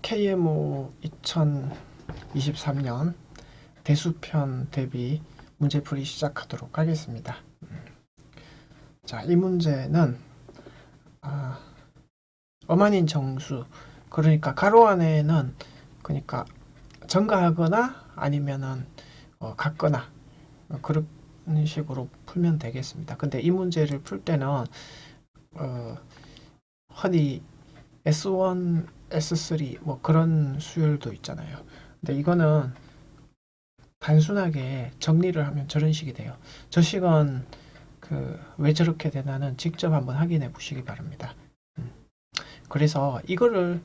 KMO 2023년 대수편 대비 문제풀이 시작하도록 하겠습니다. 자, 이 문제는 어만인 정수, 그러니까 가로 안에는 그러니까 증가하거나 아니면은 같거나 그런 식으로 풀면 되겠습니다. 근데 이 문제를 풀 때는 흔히 S1, S3 뭐 그런 수열도 있잖아요. 근데 이거는 단순하게 정리를 하면 저런 식이 돼요. 저 식은 왜 저렇게 되나는 직접 한번 확인해 보시기 바랍니다. 그래서 이거를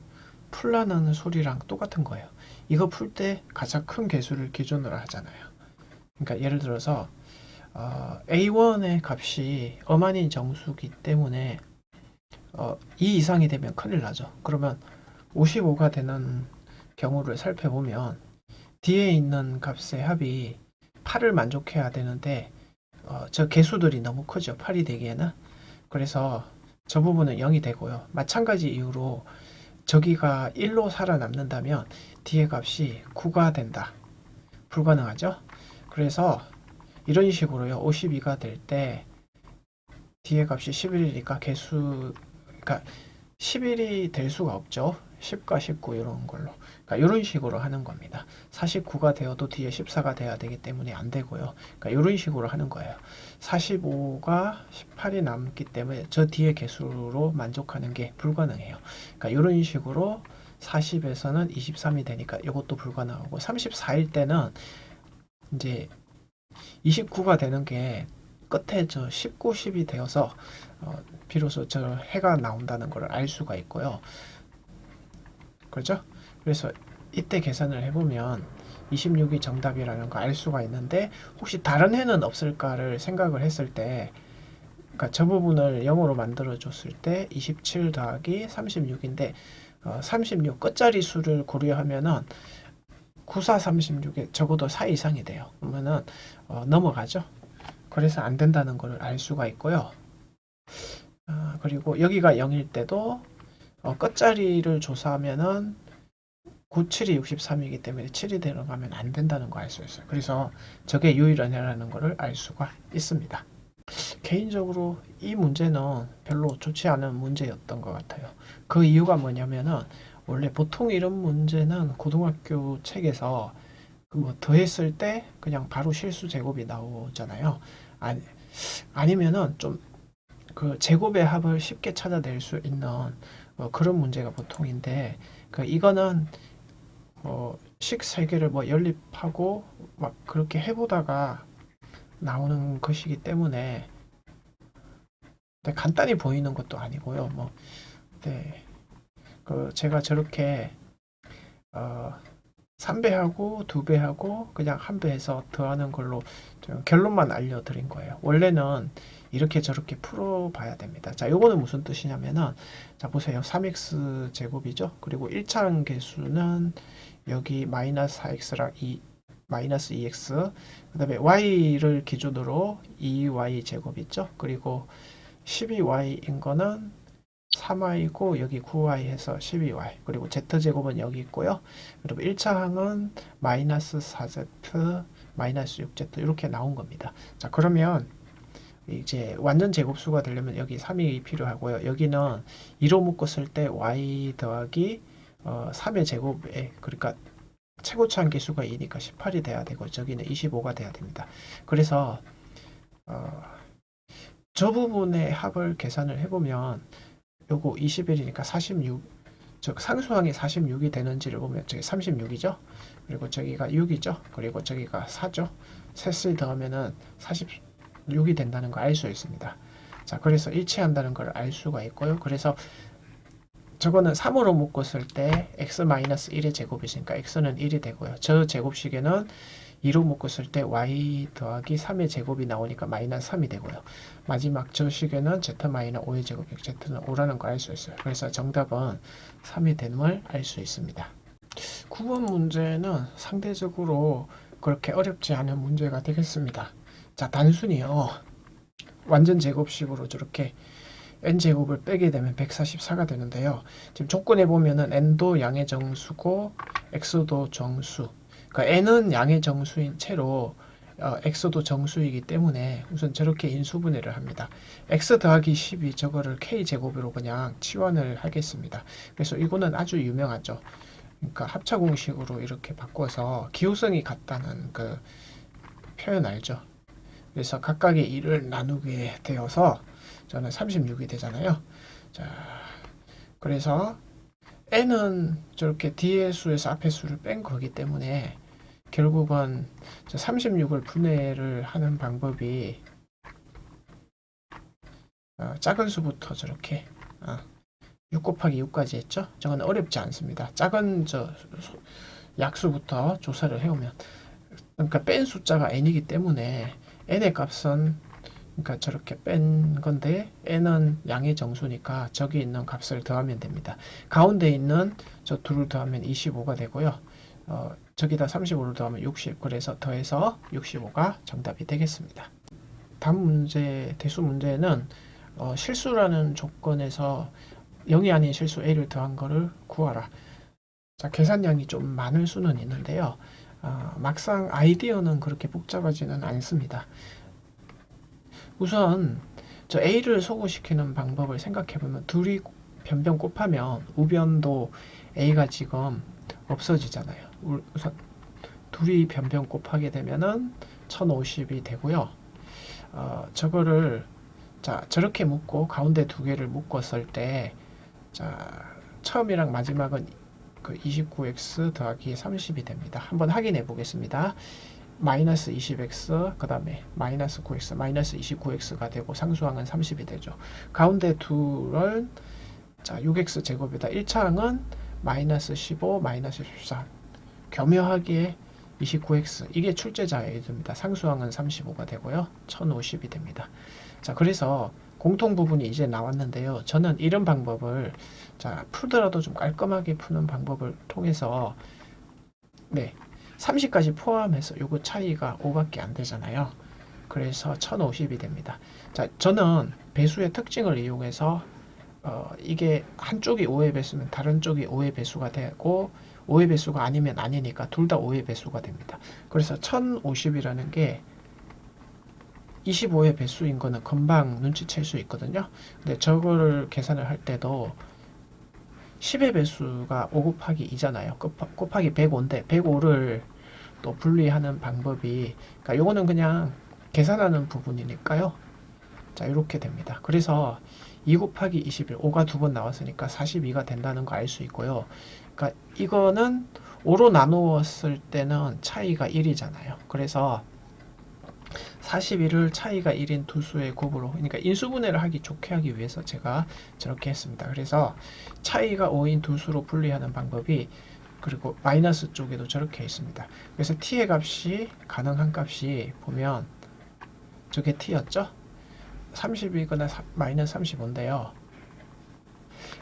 풀라는 소리랑 똑같은 거예요. 이거 풀 때 가장 큰 개수를 기준으로 하잖아요. 그러니까 예를 들어서 A1의 값이 어만인 정수기 때문에 2 이상이 되면 큰일 나죠. 그러면 55가 되는 경우를 살펴보면 뒤에 있는 값의 합이 8을 만족해야 되는데 저 개수들이 너무 크죠. 8이 되기에는. 그래서 저 부분은 0이 되고요. 마찬가지 이유로 저기가 1로 살아남는다면 뒤에 값이 9가 된다. 불가능하죠. 그래서 이런 식으로요. 52가 될 때 뒤에 값이 11이니까 그러니까 11이 될 수가 없죠. 10과 19 이런 걸로. 그러니까 이런 식으로 하는 겁니다. 49가 되어도 뒤에 14가 돼야 되기 때문에 안 되고요. 그러니까 이런 식으로 하는 거예요. 45가 18이 남기 때문에 저 뒤에 개수로 만족하는 게 불가능해요. 그러니까 이런 식으로 40에서는 23이 되니까 이것도 불가능하고 34일 때는 이제 29가 되는 게 끝에 저 19, 10이 되어서 비로소 저 해가 나온다는 걸 알 수가 있고요. 그렇죠? 그래서 이때 계산을 해보면 26이 정답이라는 거 알 수가 있는데 혹시 다른 해는 없을까를 생각을 했을 때 그러니까 저 부분을 0으로 만들어 줬을 때 27 더하기 36인데 36 끝자리 수를 고려하면은 94, 36에 적어도 4 이상이 돼요. 그러면은 넘어가죠. 그래서 안 된다는 걸 알 수가 있고요. 그리고 여기가 0일 때도 끝자리를 조사하면은 97이 63이기 때문에 7이 들어가면 안 된다는 거 알 수 있어요. 그래서 저게 유일한 해라는 것을 알 수가 있습니다. 개인적으로 이 문제는 별로 좋지 않은 문제였던 것 같아요. 그 이유가 뭐냐면은 원래 보통 이런 문제는 고등학교 책에서 뭐 더했을 때 그냥 바로 실수 제곱이 나오잖아요. 아니면은 좀 그 제곱의 합을 쉽게 찾아낼 수 있는 그런 문제가 보통인데 이거는 식 세 개를 뭐 연립하고 막 그렇게 해보다가 나오는 것이기 때문에 간단히 보이는 것도 아니고요. 뭐, 네, 제가 저렇게 3배하고 2배하고 그냥 1배해서 더하는 걸로 결론만 알려드린 거예요. 원래는 이렇게 저렇게 풀어봐야 됩니다. 자, 요거는 무슨 뜻이냐면은 자, 보세요. 3x 제곱이죠. 그리고 1차항 개수는 여기 마이너스 4x랑 마이너스 2x 그 다음에 y를 기준으로 2y 제곱 있죠. 그리고 12y인 거는 3y고 여기 9y 해서 12y 그리고 z제곱은 여기 있고요. 그리고 1차 항은 마이너스 4z 마이너스 6z 이렇게 나온 겁니다. 자, 그러면 이제 완전 제곱수가 되려면 여기 3이 필요하고요. 여기는 2로 묶었을 때 y 더하기 3의 제곱에 그러니까 최고차항 개수가 2니까 18이 돼야 되고 저기는 25가 돼야 됩니다. 그래서 저 부분의 합을 계산을 해보면 요거 21이니까 46, 즉 상수항이 46이 되는지를 보면 저기 36이죠. 그리고 저기가 6이죠. 그리고 저기가 4죠. 셋을 더하면은 46이 된다는 거 알 수 있습니다. 자, 그래서 일치한다는 걸 알 수가 있고요. 그래서 저거는 3으로 묶었을 때 x-1의 제곱이니까 x는 1이 되고요. 저 제곱식에는 2로 묶었을 때 y 더하기 3의 제곱이 나오니까 마이너스 3이 되고요. 마지막 저 식에는 z-5의 제곱, z는 5라는 걸 알 수 있어요. 그래서 정답은 3이 됨을 알 수 있습니다. 9번 문제는 상대적으로 그렇게 어렵지 않은 문제가 되겠습니다. 자, 단순히요. 완전 제곱식으로 저렇게 n제곱을 빼게 되면 144가 되는데요. 지금 조건에 보면은 n도 양의 정수고 x도 정수. 그러니까 n은 양의 정수인 채로 x도 정수이기 때문에 우선 저렇게 인수분해를 합니다. x 더하기 12 저거를 k제곱으로 그냥 치환을 하겠습니다. 그래서 이거는 아주 유명하죠. 그러니까 합차 공식으로 이렇게 바꿔서 기호성이 같다는 그 표현 알죠? 그래서 각각의 1을 나누게 되어서 저는 36이 되잖아요. 자, 그래서 n은 저렇게 뒤의 수에서 앞의 수를 뺀 거기 때문에 결국은 36을 분해를 하는 방법이 작은 수부터 저렇게 6 곱하기 6까지 했죠. 저건 어렵지 않습니다. 작은 약수부터 조사를 해오면, 그러니까 뺀 숫자가 n이기 때문에 n의 값은, 그러니까 저렇게 뺀 건데 n은 양의 정수니까 저기 있는 값을 더하면 됩니다. 가운데 있는 저 둘을 더하면 25가 되고요. 저기다 35를 더하면 60, 그래서 더해서 65가 정답이 되겠습니다. 다음 문제, 대수 문제는 실수라는 조건에서 0이 아닌 실수 a를 더한 거를 구하라. 자, 계산량이 좀 많을 수는 있는데요. 막상 아이디어는 그렇게 복잡하지는 않습니다. 우선 저 a를 소구시키는 방법을 생각해보면 둘이 변변 곱하면 우변도 a가 지금 없어지잖아요. 우선 둘이 변변 곱하게 되면은 1050이 되고요. 저거를 자 저렇게 묶고 가운데 두 개를 묶었을 때 자 처음이랑 마지막은 그 29x 더하기 30이 됩니다. 한번 확인해 보겠습니다. 마이너스 20x 그 다음에 마이너스 9x 마이너스 29x가 되고 상수항은 30이 되죠. 가운데 둘은 자 6x 제곱이다. 1차항은 마이너스 15 마이너스 14 교묘하게 29x 이게 출제자의 의도입니다. 상수항은 35가 되고요. 1050이 됩니다. 자 그래서 공통 부분이 이제 나왔는데요. 저는 이런 방법을 자 풀더라도 좀 깔끔하게 푸는 방법을 통해서 네 30까지 포함해서 요거 차이가 5밖에 안 되잖아요. 그래서 1050이 됩니다. 자 저는 배수의 특징을 이용해서 이게 한쪽이 5의 배수면 다른 쪽이 5의 배수가 되고 5의 배수가 아니면 아니니까 둘 다 5의 배수가 됩니다. 그래서 1050이라는 게 25의 배수인 거는 금방 눈치챌 수 있거든요. 근데 저거를 계산을 할 때도 10의 배수가 5 곱하기 2잖아요. 곱하기 105인데 105를 또 분리하는 방법이 그러니까 요거는 그냥 계산하는 부분이니까요. 자 이렇게 됩니다. 그래서 2 곱하기 21 5가 두 번 나왔으니까 42가 된다는 거 알 수 있고요. 그러니까 이거는 5로 나누었을 때는 차이가 1이잖아요. 그래서 41을 차이가 1인 두 수의 곱으로 그러니까 인수분해를 하기 좋게 하기 위해서 제가 저렇게 했습니다. 그래서 차이가 5인 두 수로 분리하는 방법이 그리고 마이너스 쪽에도 저렇게 있습니다. 그래서 t의 값이 가능한 값이 보면 저게 t였죠? 30이거나 마이너스 35인데요.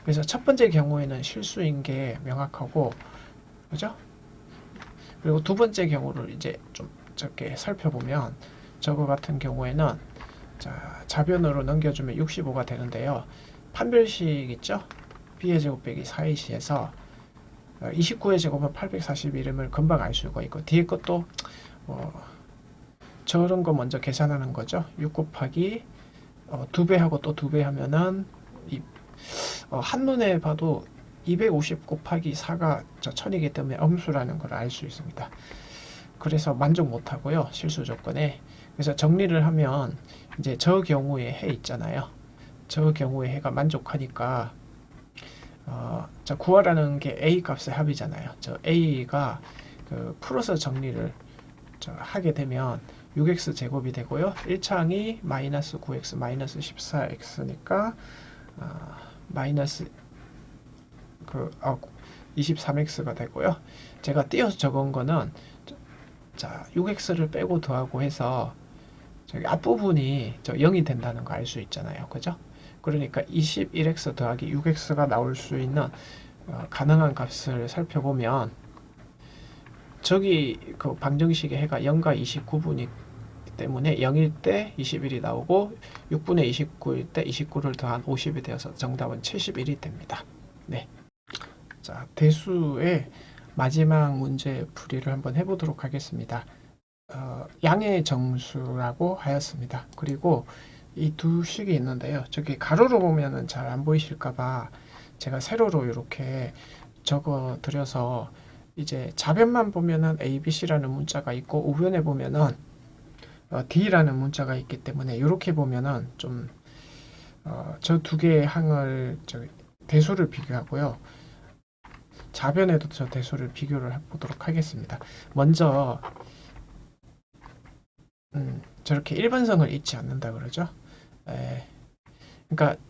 그래서 첫 번째 경우에는 실수인 게 명확하고 그죠? 그리고 두 번째 경우를 이제 좀 저렇게 살펴보면 저거 같은 경우에는 자, 좌변으로 넘겨주면 65가 되는데요. 판별식 있죠? b의 제곱 빼기 4의 시에서 29의 제곱은 841임을 금방 알 수가 있고 뒤에 것도 저런 거 먼저 계산하는 거죠. 6 곱하기 2배 하고 또 2배 하면은 한눈에 봐도 250 곱하기 4가 저 1000이기 때문에 엄수라는 걸 알 수 있습니다. 그래서 만족 못 하고요. 실수 조건에. 그래서 정리를 하면 이제 저 경우에 해 있잖아요. 저 경우에 해가 만족하니까 자 구하라는 게 a 값의 합이잖아요. 저 a가 그 풀어서 정리를 하게 되면 6x 제곱이 되고요. 1차항이 마이너스 9x 마이너스 14x니까 마이너스 23x가 되고요. 제가 띄어서 적은 거는 자 6x를 빼고 더하고 해서 저기 앞부분이 0이 된다는 거 알 수 있잖아요. 그죠? 그러니까 21x 더하기 6x가 나올 수 있는 가능한 값을 살펴보면 저기 그 방정식의 해가 0과 29분이기 때문에 0일 때 21이 나오고 6분의 29일 때 29를 더한 50이 되어서 정답은 71이 됩니다. 네. 자, 대수의 마지막 문제 풀이를 한번 해보도록 하겠습니다. 양의 정수라고 하였습니다. 그리고 이 두 식이 있는데요. 저기 가로로 보면은 잘 안 보이실까봐 제가 세로로 이렇게 적어 드려서 이제 좌변만 보면은 A, B, C라는 문자가 있고 우변에 보면은 D라는 문자가 있기 때문에 이렇게 보면은 좀 저 두 개의 항을 대수를 비교하고요. 좌변에도 저 대수를 비교를 해보도록 하겠습니다. 먼저 저렇게 일반성을 잊지 않는다 그러죠. 그러니까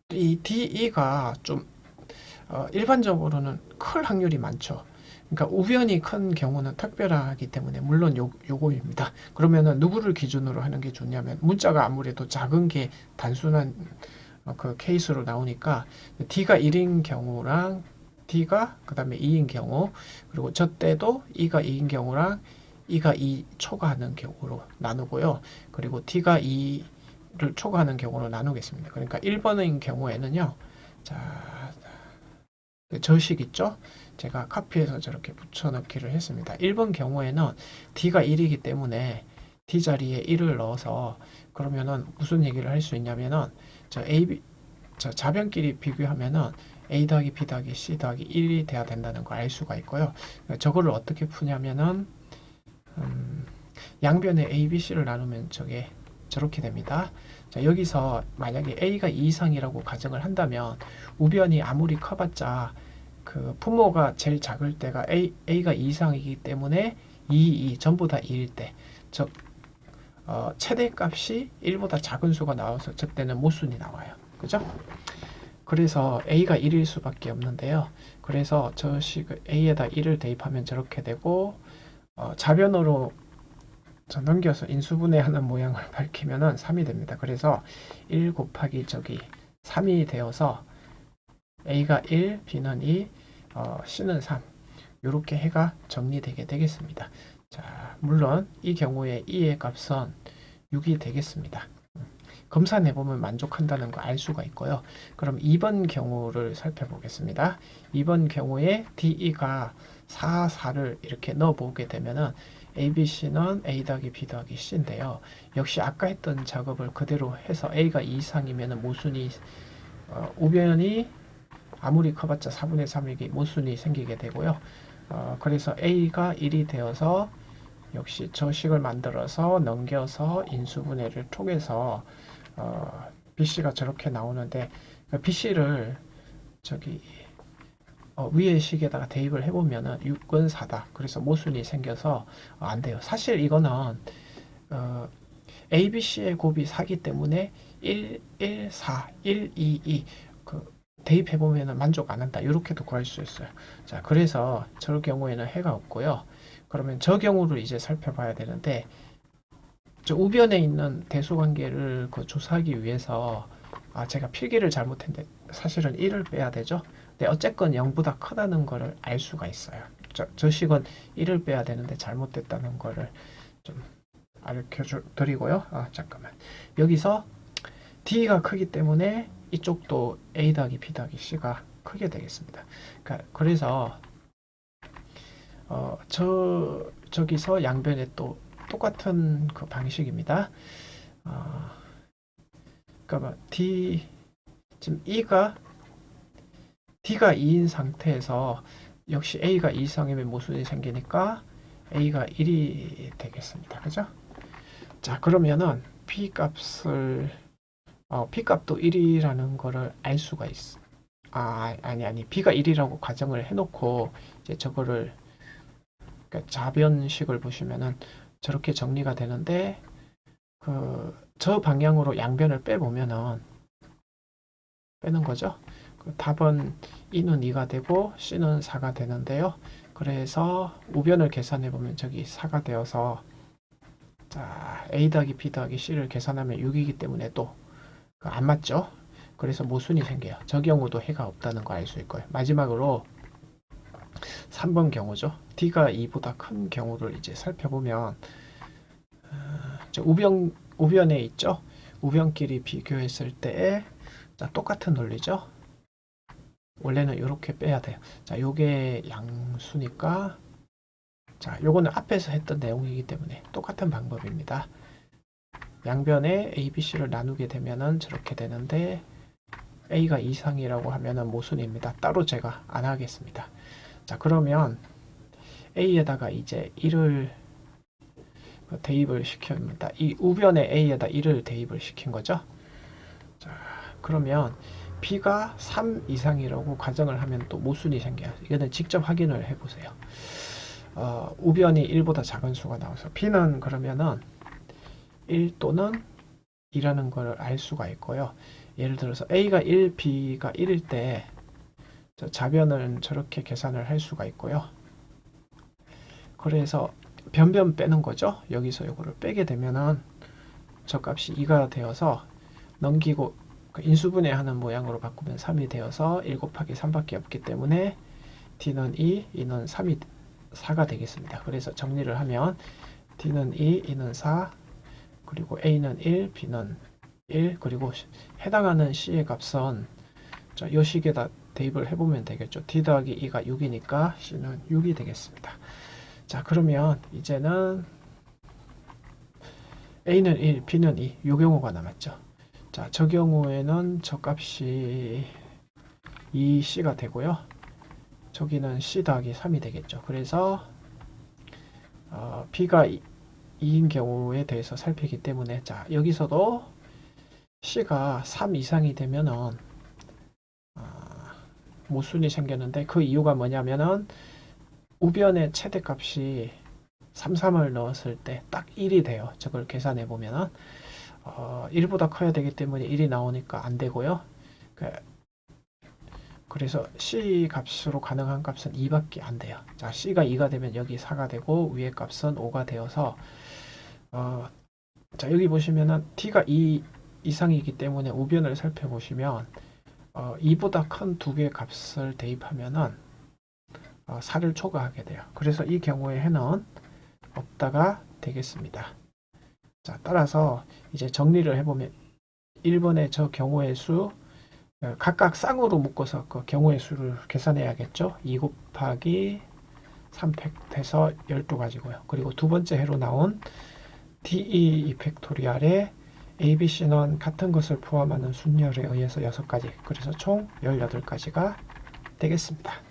이 DE가 좀 일반적으로는 클 확률이 많죠. 그러니까 우변이 큰 경우는 특별하기 때문에 물론 요거입니다. 그러면은 누구를 기준으로 하는 게 좋냐면 문자가 아무래도 작은 게 단순한 그 케이스로 나오니까 D가 1인 경우랑 D가 그 다음에 2인 경우 그리고 저 때도 E가 2인 경우랑 E가 2 초과하는 경우로 나누고요. 그리고 D가 2를 초과하는 경우로 나누겠습니다. 그러니까 1번인 경우에는요. 자, 저식 있죠? 제가 카피해서 저렇게 붙여넣기를 했습니다. 1번 경우에는 D가 1이기 때문에 D 자리에 1을 넣어서 그러면은 무슨 얘기를 할 수 있냐면은 저 좌변끼리 비교하면은 A 더하기 B 더하기 C 더하기 1이 돼야 된다는 걸 알 수가 있고요. 저거를 어떻게 푸냐면은 양변에 A, B, C를 나누면 저게 저렇게 됩니다. 자, 여기서 만약에 A가 2 이상이라고 가정을 한다면 우변이 아무리 커봤자 그 분모가 제일 작을 때가 A가 2 이상이기 때문에 2 전부 다 2일 때, 즉 최대값이 1보다 작은 수가 나와서 저 때는 모순이 나와요. 그죠? 그래서 A가 1일 수밖에 없는데요. 그래서 저 식을 A에다 1을 대입하면 저렇게 되고 좌변으로 넘겨서 인수분해하는 모양을 밝히면은 3이 됩니다. 그래서 1 곱하기 저기 3이 되어서 A가 1, B는 2, C는 3 이렇게 해가 정리되게 되겠습니다. 자, 물론 이 경우에 E의 값은 6이 되겠습니다. 검사해보면 만족한다는 거 알 수가 있고요. 그럼 2번 경우를 살펴보겠습니다. 2번 경우에 DE가 4, 4를 이렇게 넣어보게 되면은 A, B, C는 A 더하기 B 더하기 C인데요. 역시 아까 했던 작업을 그대로 해서 A가 2 이상이면 모순이 우변이 아무리 커봤자 4분의 3이기 모순이 생기게 되고요. 그래서 A가 1이 되어서 역시 저식을 만들어서 넘겨서 인수분해를 통해서 BC가 저렇게 나오는데 BC를 저기 위의 식에다가 대입을 해보면은 6은 4다. 그래서 모순이 생겨서 안 돼요. 사실 이거는 A, B, C의 곱이 4기 때문에 1, 1, 4, 1, 2, 2 대입해보면 만족 안 한다. 이렇게도 구할 수 있어요. 자, 그래서 저 경우에는 해가 없고요. 그러면 저 경우를 이제 살펴봐야 되는데 저 우변에 있는 대수관계를 조사하기 위해서 제가 필기를 잘못했는데 사실은 1을 빼야 되죠. 근데 어쨌건 0보다 크다는 거를 알 수가 있어요. 저 식은 1을 빼야 되는데 잘못됐다는 거를 좀 알려 드리고요. 잠깐만. 여기서 D가 크기 때문에 이쪽도 A 더하기 B 더하기 C가 크게 되겠습니다. 그래서 저기서 양변에 또 똑같은 그 방식입니다. 그러니까 지금 D가 2인 상태에서 역시 A가 2 이상이면 모순이 생기니까 A가 1이 되겠습니다. 그죠? 자, 그러면은 B 값도 1이라는 거를 알 수가 있어. 아니. B가 1이라고 가정을 해놓고 이제 저거를 그러니까 좌변식을 보시면은 저렇게 정리가 되는데 저 방향으로 양변을 빼보면은 빼는 거죠. 답은 E는 2가 되고 C는 4가 되는데요. 그래서 우변을 계산해 보면 저기 4가 되어서 자, A 더하기 B 더하기 C를 계산하면 6이기 때문에 또 안 맞죠. 그래서 모순이 생겨요. 저 경우도 해가 없다는 거 알 수 있고요. 마지막으로 3번 경우죠. D가 2보다 큰 경우를 이제 살펴보면 우변에 있죠. 우변끼리 비교했을 때 자, 똑같은 논리죠. 원래는 이렇게 빼야 돼요. 자, 요게 양수니까 자, 요거는 앞에서 했던 내용이기 때문에 똑같은 방법입니다. 양변에 A, B, C를 나누게 되면은 저렇게 되는데 A가 이상이라고 하면은 모순입니다. 따로 제가 안 하겠습니다. 자, 그러면 A에다가 이제 1을 대입을 시킵니다. 이 우변에 A에다 1을 대입을 시킨 거죠. 자, 그러면 B가 3 이상이라고 가정을 하면 또 모순이 생겨요. 이거는 직접 확인을 해보세요. 우변이 1보다 작은 수가 나와서 B는 그러면은 1 또는 2라는 걸 알 수가 있고요. 예를 들어서 A가 1, B가 1일 때 자변은 저렇게 계산을 할 수가 있고요. 그래서 변변 빼는 거죠. 여기서 이거를 빼게 되면은 저 값이 2가 되어서 넘기고 인수분해하는 모양으로 바꾸면 3이 되어서 1 곱하기 3밖에 없기 때문에 D는 2, E는 3이 4가 되겠습니다. 그래서 정리를 하면 D는 2, E는 4, 그리고 A는 1, B는 1, 그리고 해당하는 C의 값은 자, 이 식에다 대입을 해보면 되겠죠. D 더하기 2가 6이니까 C는 6이 되겠습니다. 자, 그러면 이제는 A는 1, B는 2, 이 경우가 남았죠. 자, 저 경우에는 저 값이 2C가 되고요. 저기는 C 더하기 3이 되겠죠. 그래서 B가 2인 경우에 대해서 살피기 때문에 자, 여기서도 C가 3 이상이 되면은 모순이 생겼는데 그 이유가 뭐냐면은 우변의 최대값이 3, 3을 넣었을 때 딱 1이 돼요. 저걸 계산해 보면은 1보다 커야 되기 때문에 1이 나오니까 안 되고요. 그래서 C 값으로 가능한 값은 2밖에 안 돼요. 자, C가 2가 되면 여기 4가 되고 위의 값은 5가 되어서 자, 여기 보시면은 T가 2 이상이기 때문에 우변을 살펴보시면 2보다 큰 두 개의 값을 대입하면은 4를 초과하게 돼요. 그래서 이 경우에 해는 없다가 되겠습니다. 자, 따라서 이제 정리를 해보면 1번의 저 경우의 수 각각 쌍으로 묶어서 그 경우의 수를 계산해야겠죠. 2 곱하기 3팩 돼서 12가지고요. 그리고 두 번째 해로 나온 DE 2팩토리알에 ABC는 같은 것을 포함하는 순열에 의해서 6가지, 그래서 총 18가지가 되겠습니다.